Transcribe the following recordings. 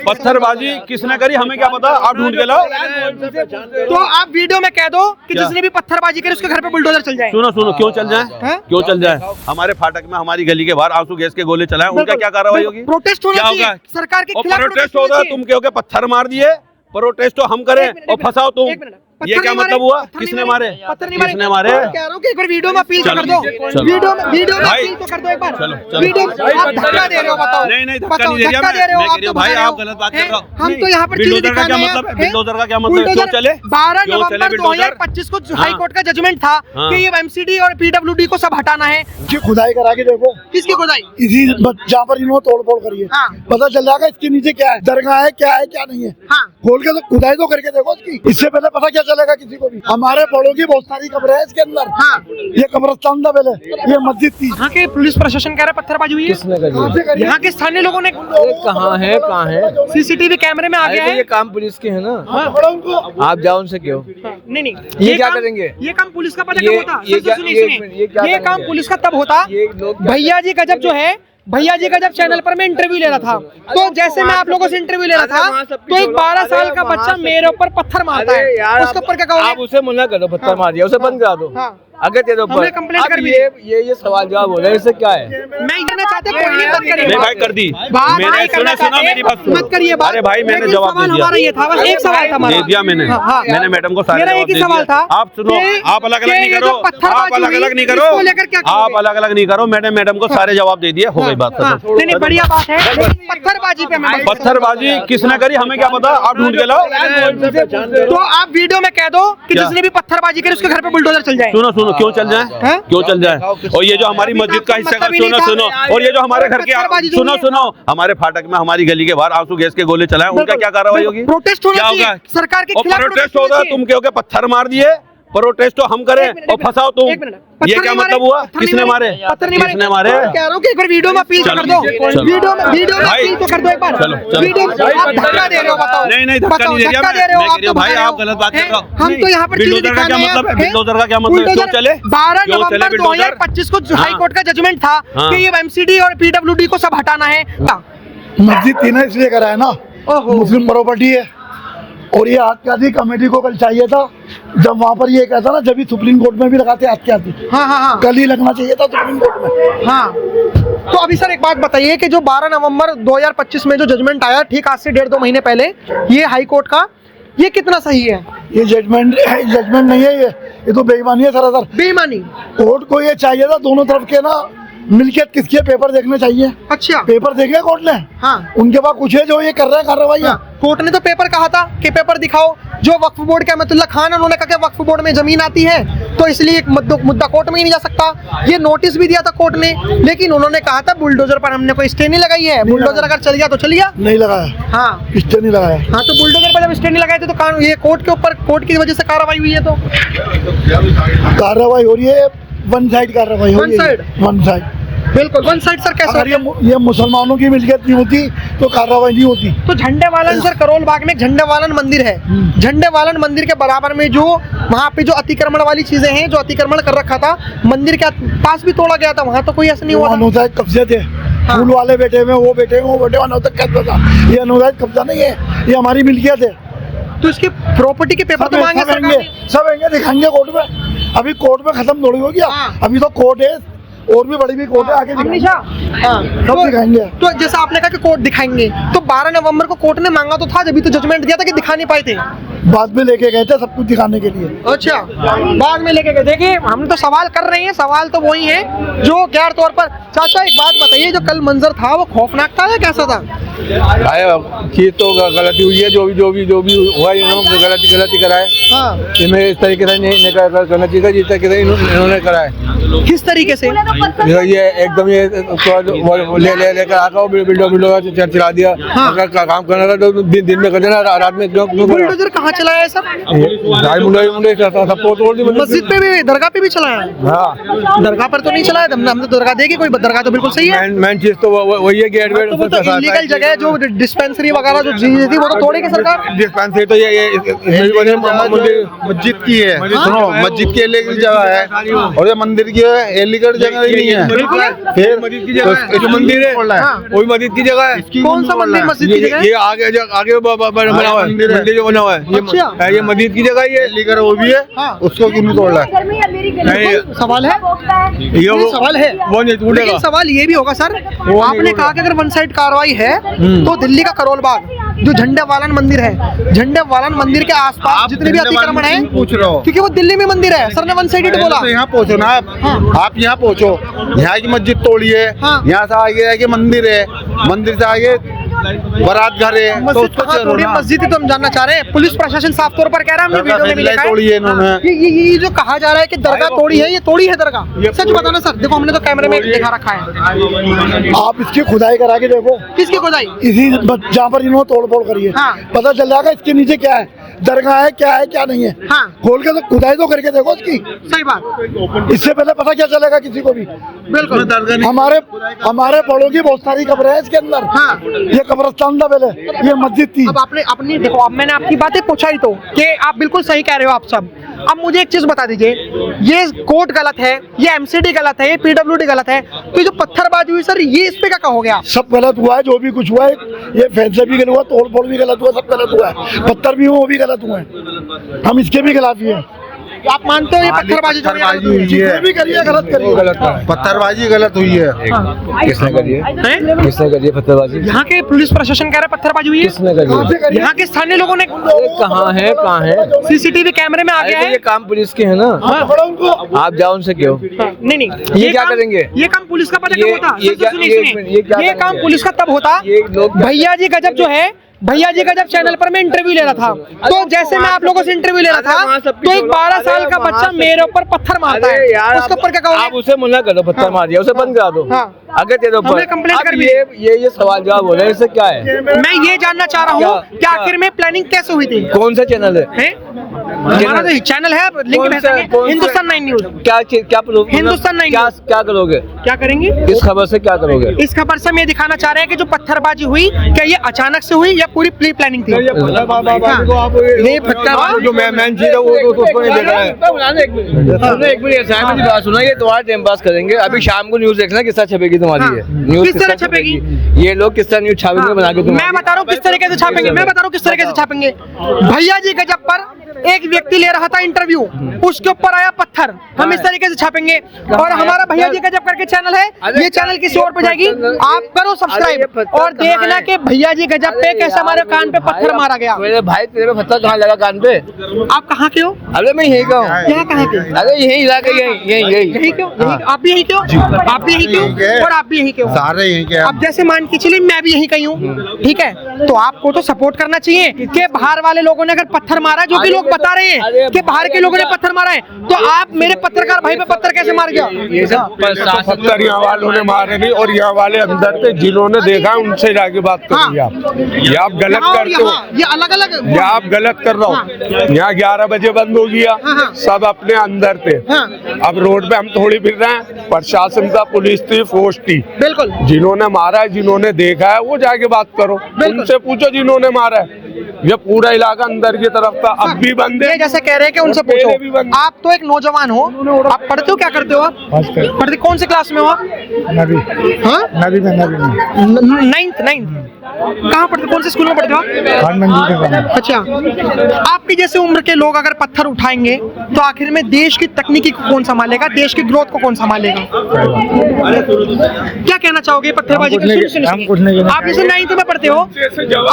पत्थरबाजी किसने करी हमें क्या पता, आप ढूंढ के लाओ। तो आप वीडियो में कह दो कि जिसने भी पत्थरबाजी करी उसके घर पे बुलडोजर चल जाए। सुनो सुनो, क्यों चल जाए, क्यों चल जाए? हमारे फाटक में, हमारी गली के बाहर आंसू गैस के गोले चलाए, उनका क्या कार्रवाई होगी? प्रोटेस्ट होना चाहिए सरकार के खिलाफ। प्रोटेस्ट होगा, तुम कहोगे पत्थर मार दिए, प्रोटेस्ट तो हम करें और फंसाओ तुम, ये क्या मतलब हुआ? किसने मारे? किसने मारे? कह रहा हूँ कि एक बार वीडियो में अपील कर दो, वीडियो में अपील तो कर दो एक बार। वीडियो आप धक्का दे रहे हो, बताओ। नहीं नहीं, धक्का नहीं दे रहा मैं, भाई आप गलत बात कर रहे हो। हम तो यहाँ पर बिल्डोजर का क्या मतलब है? बिल्डोजर का क्या मतलब है? क्यों चले? 12 नवंबर 2025 को हाई कोर्ट का जजमेंट था कि ये एमसीडी और पीडब्ल्यूडी को सब हटाना है। खुदाई करा के देखो। किसकी खुदाई? इसी जहाँ पर इन्होंने तोड़फोड़ करी है, पता चल जाएगा इसके नीचे क्या है, दरगाह है, क्या है क्या नहीं है। खोल के तो खुदाई तो करके देखो इसकी, इससे पहले पता क्या चलेगा किसी को भी। हमारे बड़ों की बहुत सारी कब्रें हैं इसके अंदर। ये कब्रिस्तान था पहले, ये मस्जिद थी। यहाँ के पुलिस प्रशासन कह रहा है पत्थरबाजी हुई है। यहाँ के स्थानीय लोगों ने कहाँ है सीसीटीवी कैमरे में आ गया है। ये काम पुलिस के है ना, आप जाओ उनसे क्यों। नहीं ये क्या करेंगे? ये काम पुलिस का पता कब होता? ये काम पुलिस का तब होता, भैया जी गजब जो है, भैया जी का जब चैनल पर मैं इंटरव्यू ले रहा था, तो जैसे मैं आप लोगों से इंटरव्यू ले रहा था, तो एक 12 साल का बच्चा मेरे ऊपर पत्थर मारता है, उसके ऊपर क्या कहोगे? आप उसे मना करो, पत्थर मार दिया, उसे बंद करा दो। अगर तेरे ऊपर कंप्लेंट कर भी ये सवाल जवाब हो रहा है, इससे क्या है? मैं कहना चाहते कोई नहीं, मत करिए। नहीं भाई कर दी मैंने, सुना मेरी बात मत करिए बात। अरे भाई मैंने जवाब दे दिया, हमारा ये था, बस एक सवाल था हमारा, दे दिया मैंने मैडम को सारे मेरा एक ही सवाल था। आप सुनो, आप अलग अलग नहीं करो, आप अलग अलग नहीं करो, आप अलग अलग नहीं करो। मैडम को सारे जवाब दे दिए, हो गई बात। नहीं बढ़िया बात है। पत्थरबाजी पे पत्थरबाजी किसने करी हमें क्या पता, आप ढूंढ के लाओ। तो आप वीडियो में कह दो कि जिसने भी पत्थरबाजी करी उसके घर पे बुलडोजर चल जाए। सुनो सुनो, क्यों चल जाए, क्यों चल जाए? और ये जो हमारी मस्जिद का हिस्सा, सुनो, और ये जो हमारे घर के, सुनो, हमारे फाटक में, हमारी गली के बाहर आंसू गैस के गोले चलाए, उनका क्या कार्रवाई होगी? प्रोटेस्ट क्या होगा सरकार के खिलाफ? प्रोटेस्ट होगा, तुम कहोगे पत्थर मार दिए, प्रोटेस्ट तो हम करें और फंसाओ तुम, ये क्या मतलब हुआ? किसने मारे? किसने मारे? कह रहा हूँ कि एक बार वीडियो में अपील कर दो, वीडियो में अपील तो कर दो एक बार। वीडियो आप धक्का दे रहे हो, बताओ। नहीं नहीं, धक्का नहीं दे रहा मैं, भाई आप गलत बात कर रहे हो। हम तो यहाँ पर बिल्डोजर का क्या मतलब है? बिल्डोजर का क्या मतलब है? क्यों चले? 12 नवंबर 2025 को हाई कोर्ट का जजमेंट था कि ये एमसीडी और पीडब्ल्यूडी को सब हटाना है। मस्जिद थी ना, इसलिए करा है ना, मुस्लिम प्रॉपर्टी है। और ये हाथ क्या थी, कमेटी को कल चाहिए था, जब वहाँ पर ये कहता ना, जब भी सुप्रीम कोर्ट में भी लगाते हाथ क्या थी। हाँ, कल ही लगना चाहिए था सुप्रीम कोर्ट में। हाँ, तो अभी सर एक बात बताइए कि जो 12 नवंबर 2025 में जो जजमेंट आया, ठीक आज से 1.5-2 महीने पहले, ये हाई कोर्ट का, ये कितना सही है? ये जजमेंट नहीं है, ये तो बेईमानी है सरासर। बेईमानी। कोर्ट को ये चाहिए था, दोनों तरफ के ना मिलके किसके पेपर देखने चाहिए। अच्छा, पेपर देखे कोर्ट ने? हाँ, उनके पास कुछ है जो ये कर रहे हैं कार्रवाई। कोर्ट ने तो पेपर कहा था कि पेपर दिखाओ। जो वक्फ बोर्ड के अहमदुल्ला खान, उन्होंने कहा कि वक्फ बोर्ड में जमीन आती है, तो इसलिए एक मुद्दा कोर्ट में ही नहीं जा सकता। ये नोटिस भी दिया था कोर्ट ने, लेकिन उन्होंने कहा था बुलडोजर पर हमने कोई स्टे नहीं लगाई है, बुलडोजर अगर चल गया तो चल गया, नहीं लगाया। हाँ, स्टे नहीं लगाया। हाँ, तो बुलडोजर पर जब स्टे नहीं लगाए थे तो ये कोर्ट के ऊपर, कोर्ट की वजह से कार्रवाई हुई है। तो कार्रवाई हो रही है, वन साइड कार्रवाई हो रही है। वन साइड, बिल्कुल वन साइड। सर कैसे? अगर ये मुसलमानों की मिल्कियत नहीं होती तो कार्रवाई नहीं होती। तो झंडे वालन सर, करोल बाग में एक झंडे वालन मंदिर है, झंडे वालन मंदिर के बराबर में जो वहाँ पे जो अतिक्रमण वाली चीजें हैं, जो अतिक्रमण कर रखा था, मंदिर के पास भी तोड़ा गया था, वहाँ तो कोई ऐसा नहीं हुआ। अनौजायद कब्जे थे, फूल वाले बैठे हुए, वो बैठे अनौजायद कब्जा था। ये अनौजायद कब्जा नहीं है, ये हमारी मिल्कियत है। तो इसकी प्रॉपर्टी के पेपर तो मांगे सब दिखाएंगे कोर्ट में। अभी कोर्ट में खत्म थोड़ी हो गया, अभी तो कोर्ट है, और भी बड़ी भी कोर्ट है, आगे सब दिखाएंगे। तो जैसा आपने कहा कि कोर्ट दिखाएंगे, तो 12 नवंबर को कोर्ट ने मांगा तो था, जब भी तो जजमेंट दिया था कि दिखा नहीं पाए थे। बाद में लेके गए थे सब कुछ दिखाने के लिए। अच्छा, बाद में लेके गए। देखिए हम तो सवाल कर रहे हैं, सवाल तो वही है जो गैर तौर पर। चाचा एक बात बताइए, जो कल मंजर था वो खौफनाक था या कैसा था? कि तो गलती हुई है, जो भी हुआ, गलती कराए। हाँ, इन्हें इस तरीके से नहीं करना चाहिए जिस तरीके से इन्होंने कराए। किस तरीके से? ये एकदम ये लेकर आकर बिल्डो चला दिया। अगर काम करना था तो दिन में कर देना, रात में क्यों? बुलडोजर कहाँ चलाया है सर? मस्जिद पे भी, दरगाह पे भी चलाया है? हाँ, दरगाह पर तो नहीं चलाया, हम तो दरगाह देखी, कोई दरगाह तो बिल्कुल सही है। मेन चीज तो वही है, गेट वेट इलीगल जगह जो डिस्पेंसरी वगैरह जो चीजें थी वो तो तोड़ेगी सरकार। डिस्पेंसरी तो ये मस्जिद की है, सुनो, मस्जिद के लिए जगह है, और ये मंदिर एलिगेट जगह ही नहीं है। बिल्कुल है। फिर मस्जिद की जगह है, जो मंदिर है वही मस्जिद की जगह है। कौन सा मंदिर मस्जिद की जगह है? ये आगे बना हुआ है, मंदिर जो बना हुआ है अच्छा। ये मस्जिद की जगह ये एलिगेट वो भी है, उसको क्यों नहीं तोड़ रहा है? बिल्कुल सवाल है, ये ये सवाल है। वो नहीं टूटेगा। लेकिन सवाल ये भी होगा सर, आपने कहा कि अगर वन साइड कार्रवाई है तो दिल्ली का करोल बाग जो झंडे वालन मंदिर है, झंडे वालन मंदिर के आसपास जितने भी अतिक्रमण है, पूछ रहे हो क्योंकि वो दिल्ली में मंदिर है, सर ने वन साइडेड बोला। तो यहाँ पहुँचो ना आप यहाँ पहुँचो, यहाँ की मस्जिद तोड़ी है, यहाँ से आगे आगे मंदिर है, मंदिर से आगे बारात घर है, तो मस्जिद उसको कहाँ चलो तोड़ी है? ना। मस्जिद ही तो हम जानना चाह रहे हैं। पुलिस प्रशासन साफ तौर पर कह रहा है, हमने वीडियो में भी देखा तोड़ी है है। इन्होंने। ये जो कहा जा रहा है कि दरगाह तोड़ी है, ये तोड़ी है दरगाह, सच बताना सर। देखो हमने तो कैमरे में दिखा रखा है। आप इसकी खुदाई करा के देखो, किसकी खुदाई? इसी जहाँ पर इन्होंने तोड़ फोड़ करी है, हाँ। पता चल जाएगा इसके नीचे क्या है, दरगाह है क्या नहीं है। हाँ। खोल के तो खुदाई तो करके देखो इसकी, सही बात, इससे पहले पता क्या चलेगा किसी को भी। बिल्कुल। हमारे पड़ों की बहुत सारी कब्रें हैं इसके अंदर। हाँ। ये कब्रिस्तान था पहले, ये मस्जिद थी। अब आपने अपनी देखो, अब मैंने आपकी बातें पूछा ही तो कि आप बिल्कुल सही कह रहे हो आप सब। अब मुझे एक चीज बता दीजिए, ये कोर्ट गलत है, ये एमसीडी गलत है, ये पीडब्ल्यूडी गलत है, तो जो पत्थरबाजी हुई सर, ये इस पे क्या कहोगे आप? सब गलत हुआ है, जो भी कुछ हुआ है, ये फैसला भी गलत हुआ, तोड़ फोड़ भी गलत हुआ, सब गलत हुआ है। पत्थर भी हुए, वो भी गलत हुए हैं, हम इसके भी खिलाफ ही हैं। आप मानते हो ये पत्थरबाजी जो पत्थरबाजी हुई जितने है, भी करिए गलत करिए, गलत है। पत्थरबाजी गलत हुई है। किसने करी है? हैं? किसने करी है पत्थरबाजी? यहाँ के पुलिस प्रशासन कह रहा है पत्थरबाजी हुई है, किसने करी है? आपसे करिए। यहाँ के स्थानीय लोगों ने कहाँ है? सीसीटीवी कैमरे में आ गया अरे तो है। ये काम पुलिस के है ना, पकड़ो उनको। आप जाओ उनसे क्यों? नहीं ये क्या काम- करेंगे? ये काम पुलिस का पता ये- कब होता? ये क्या- सुनिए, ये सुनिए। एक मिनट, ये क्या ये काम करेंगे? पुलिस का तब होता, ये लोग क्या- भैया जी गजब जो है, भैया जी गजब चैनल पर मैं इंटरव्यू ले रहा था, तो जैसे मैं आप लोगों से इंटरव्यू ले रहा अरे वहाँ था, सब तो एक छोड़ो। 12 साल अरे का वहाँ बच्चा सब- मेरे ऊपर पत्थर मारता है, अरे यार उसके ऊपर क्या आप कहोगे? उसे मना करो, पत्थर मार दिया उसे बंद करा दो। हाँ। अगर तेरे ऊपर हमने complaint अब कर दी। ये सवाल जवाब हो रहा है, इससे क्या है? मैं ये जानना चाह रहा हूँ क्या- कि आखिर में प्लानिंग कैसे हुई थी? कौन सा चैनल है? हैं? हमारा तो चैनल है, लिंक कौन सा- भेजेंगे, कौन सा- हिंदुस्तान 9 न्यूज। क्या प्रूफ? हिंदुस्तान नहीं क्या क्या करोगे? क्या करेंगे? इस खबर से क्या करोगे? इस खबर से हम ये दिखाना चाह रहे हैं कि जो पत्थरबाजी हुई, क्या ये अचानक से हुई या पूरी प्री प्लानिंग थी? नहीं पत्थर जो मेन चीज है वो तो उसको नहीं देखा है। एक मिनट ऐसा है, मेरी बात सुना, ये तुम्हारा टाइम पास करेंगे। अभी शाम को न्यूज देखना किस तरह छपेगी तुम्हारी हाँ। ये न्यूज, किस तरह छपेगी? ये लोग किस तरह न्यूज छापेंगे बना के मैं बता रहा हूँ किस तरीके से छापेंगे, मैं बता रहा हूँ किस तरीके से छापेंगे। भैया जी गजब पर एक व्यक्ति ले रहा था इंटरव्यू, उसके ऊपर आया पत्थर, हम इस तरीके से छापेंगे। और हमारा भैया जी गजब करके चैनल है, ये चैनल किसी और पे जाएगी, आप करो सब्सक्राइब और देखना कि भैया जी गजब पे कैसे हमारे कान पे पत्थर मारा गया। मेरे भाई तेरे पे पत्थर कहाँ लगा कान पे? आप कहाँ के हो? अरे मैं यही का हूँ। यहाँ कहाँ के? अरे यही इलाका यही क्यों? आप भी यही क्यों? आप भी यही क्यों? और आप भी यही क्यों? सारे यहीं के हैं। अब जैसे मान के चलिए मैं भी यहीं कहीं हूँ, ठीक है, तो आपको तो सपोर्ट करना चाहिए कि बाहर वाले लोगों ने अगर पत्थर मारा, जो भी लोग बता रहे हैं कि बाहर के लोगों ने पत्थर मारा है, तो आप मेरे पत्रकार भाई पे पत्थर कैसे मार गया? ये सब पत्थर यहाँ वालों ने मारे नहीं, और यहाँ वाले अंदर थे जिन्होंने देखा उनसे जाके बात करिए आप। ये आप गलत यहाँ और करते हो, यहाँ, ये अलग अलग। ये आप गलत कर रहे हो। यहाँ 11 बजे बंद हो गया, हाँ। सब अपने अंदर थे। हाँ। अब रोड पे हम थोड़ी फिर रहे हैं, प्रशासन था, पुलिस थी, फोर्स थी। बिल्कुल जिन्होंने मारा है, जिन्होंने देखा है, वो जाके बात करो, उनसे पूछो जिन्होंने मारा है। ये पूरा इलाका अंदर की तरफ था, अब भी बंद ये है। जैसे कह रहे हैं कि उनसे पहले भी पूछो। बंद- आप तो एक नौजवान हो, आप पढ़ते हो, क्या करते हो आप? पढ़ते कौन से क्लास में हो आप? हाँ? नाइन्थ। कहाँ पढ़ते, कौन से स्कूल में पढ़ते हो आप? अच्छा, आपकी जैसे उम्र के लोग अगर पत्थर उठाएंगे तो आखिर में देश की तकनीकी को कौन संभालेगा, देश की ग्रोथ को कौन संभालेगा? क्या कहना चाहोगे पत्थरबाजी के? सुनिए, आप जैसे 9th में पढ़ते हो,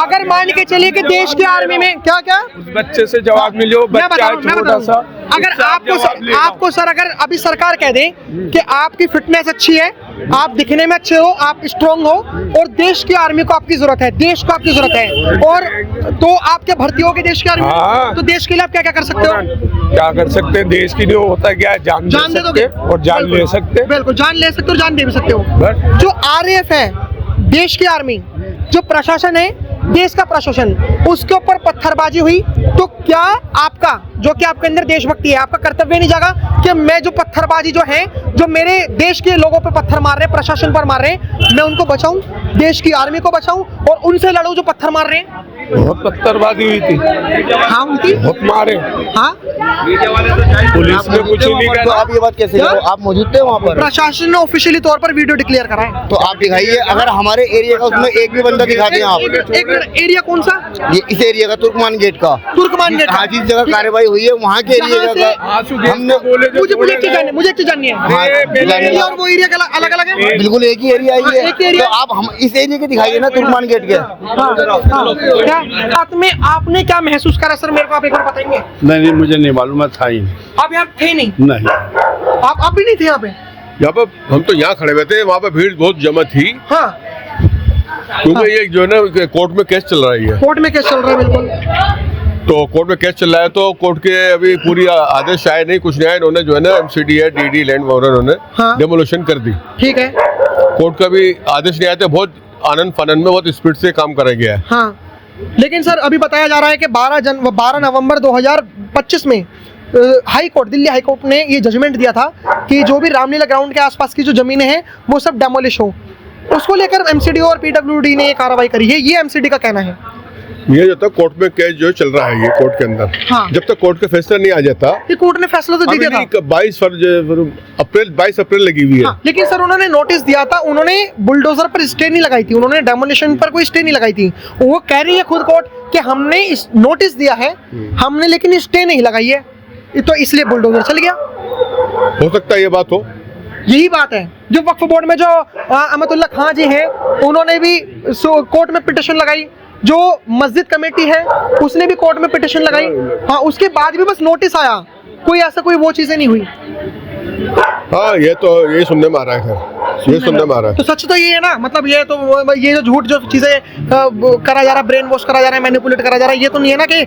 अगर मान के चलिए कि देश की आर्मी में क्या क्या बच्चे से जवाब मिलो, मैं बता बच्चा रहा हूँ, मैं बता छोटा रहा सा, हूँ। अगर उससे आप जवाब ले लो। आपको सर अगर अभी सरकार कह दे कि आपकी फिटनेस अच्छी है, आप दिखने में अच्छे हो, आप स्ट्रांग हो, और देश की आर्मी को आपकी जरूरत है, देश को आपकी जरूरत है, और तो आपके भर्ती होगे देश की आर्मी में, हाँ। तो देश के लिए आप क्या क्या कर सकते हो? क्या कर सकते हैं देश के लिए? होता क्या है, जान जान दे दे दोगे सकते और जान ले सकते। बिल्कुल, जान ले सकते हो, जान दे भी सकते हो। बस। जो RAF है, देश की आर्मी, जो प्रशासन है, देश का प्रशासन, उसके ऊपर पत्थरबाजी हुई, तो क्या आपका जो कि आपके अंदर देशभक्ति है, आपका कर्तव्य नहीं जागा कि मैं जो पत्थरबाजी जो है, जो मेरे देश के लोगों पे पत्थर मार रहे हैं, प्रशासन पर मार रहे हैं, मैं उनको बचाऊं, देश की आर्मी को बचाऊं और उनसे लड़ूं जो पत्थर मार रहे हैं। बहुत पत्थरबाजी हुई थी। हाँ हुई थी, बहुत मारे। हाँ पुलिस ने कुछ नहीं तो कहा। आप ये बात कैसे करो, आप मौजूद थे वहाँ पर? प्रशासन ने ऑफिशियली तौर पर वीडियो डिक्लेयर करा है। तो आप दिखाइए, अगर हमारे एरिया का उसमें एक भी बंदा दिखा दें आप। एक मिनट, एरिया कौन सा? ये इस एरिया का तुर्कमान गेट का, तुर्कमान गेट का। हाँ जिस जगह कार्रवाई हुई है वहाँ के एरिया जहाँ का हमने मुझे एक चीज जाननी है, मुझे एक चीज जाननी है, हाँ, एरिया और वो एरिया अलग अलग है? बिल्कुल एक ही एरिया ही है। एक एरिया। तो आप हम इस एरिया के दिखाइए ना, तुर्कमान गेट के। क्या रात में आपने क्या महसूस करा सर, मेरे को आप एक बार बताएंगे? नहीं, मुझे नहीं मालूम, मैं था ही नहीं। आप यहाँ थे नहीं? नहीं, आप भी नहीं थे यहाँ पे? यहाँ पर हम तो यहाँ खड़े हुए थे, वहाँ पे भीड़ बहुत जमा थी, हाँ, क्योंकि ये जो है ना कोर्ट में केस चल रही है। कोर्ट में केस चल रहा है, बिल्कुल। तो कोर्ट में केस चल रहा है, तो कोर्ट के अभी पूरी आदेश आए नहीं, कुछ नहीं आए। इन्होंने जो है ना MCD है, DD लैंड ओनर ने हाँ। डेमोलिशन कर दी। ठीक है। कोर्ट का भी आदेश नहीं आया, तो बहुत आनंद फानंद में बहुत स्पीड से काम करा गया है। हाँ, लेकिन सर अभी बताया जा रहा है कि 12 नवंबर 2025 में high court, Delhi high court ने ये जजमेंट दिया था कि जो भी रामलीला ग्राउंड के आसपास की जो जमीनें हैं वो सब डेमोलिश हो। उसको लेकर MCD और PWD ने ये कार्रवाई करी है, ये MCD का कहना है। ये जब तक कोर्ट में केस जो चल रहा है, ये कोर्ट के अंदर, हाँ। जब तक कोर्ट का फैसला नहीं आ जाता, ये कोर्ट ने फैसला तो दे दिया था 22 अप्रैल लगी हुई है। हाँ, लेकिन सर उन्होंने नोटिस दिया था, उन्होंने बुलडोजर पर स्टे नहीं लगाई थी, उन्होंने डेमोलिशन पर कोई स्टे नहीं लगाई थी। वो कह रही है खुद कोर्ट कि हमने इस नोटिस दिया है, हमने लेकिन स्टे नहीं लगाई है, तो इसलिए बुलडोजर चल गया। हो सकता है ये बात हो। यही बात है। जो वक्फ बोर्ड में जो अहमदुल्ला खां जी हैं, उन्होंने भी कोर्ट में पिटिशन लगाई, जो मस्जिद कमेटी है उसने भी कोर्ट में पिटिशन लगाई, हाँ, उसके बाद भी बस नोटिस आया, कोई ऐसा कोई वो चीजें नहीं हुई। हाँ, ये तो ये सुनने में आ रहा है, खैर ये सुनने में आ रहा है। तो सच तो ये है ना, मतलब ये तो ये जो झूठ जो चीजें करा जा रहा है, ब्रेन वॉश करा जा रहा है, मैनिपुलेट करा जा रहा है, ये तो नहीं है ना कि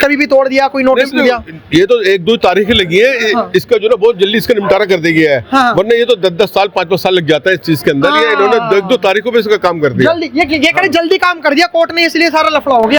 कभी भी तोड़ दिया, कोई नोटिस नहीं दिया। ये तो 1-2 तारीखें लगी है। हाँ। इसका जो ना बहुत जल्दी इसका निपटारा कर दिया गया है। हाँ। वरना ये तो 10-10 साल 5-5 साल लग जाता है इस चीज के अंदर। ये इन्होंने 1-2 तारीखों पे इसका काम कर दिया। जल्दी ये कह रहे जल्दी काम कर दिया कोर्ट ने, इसलिए सारा लफड़ा हो गया।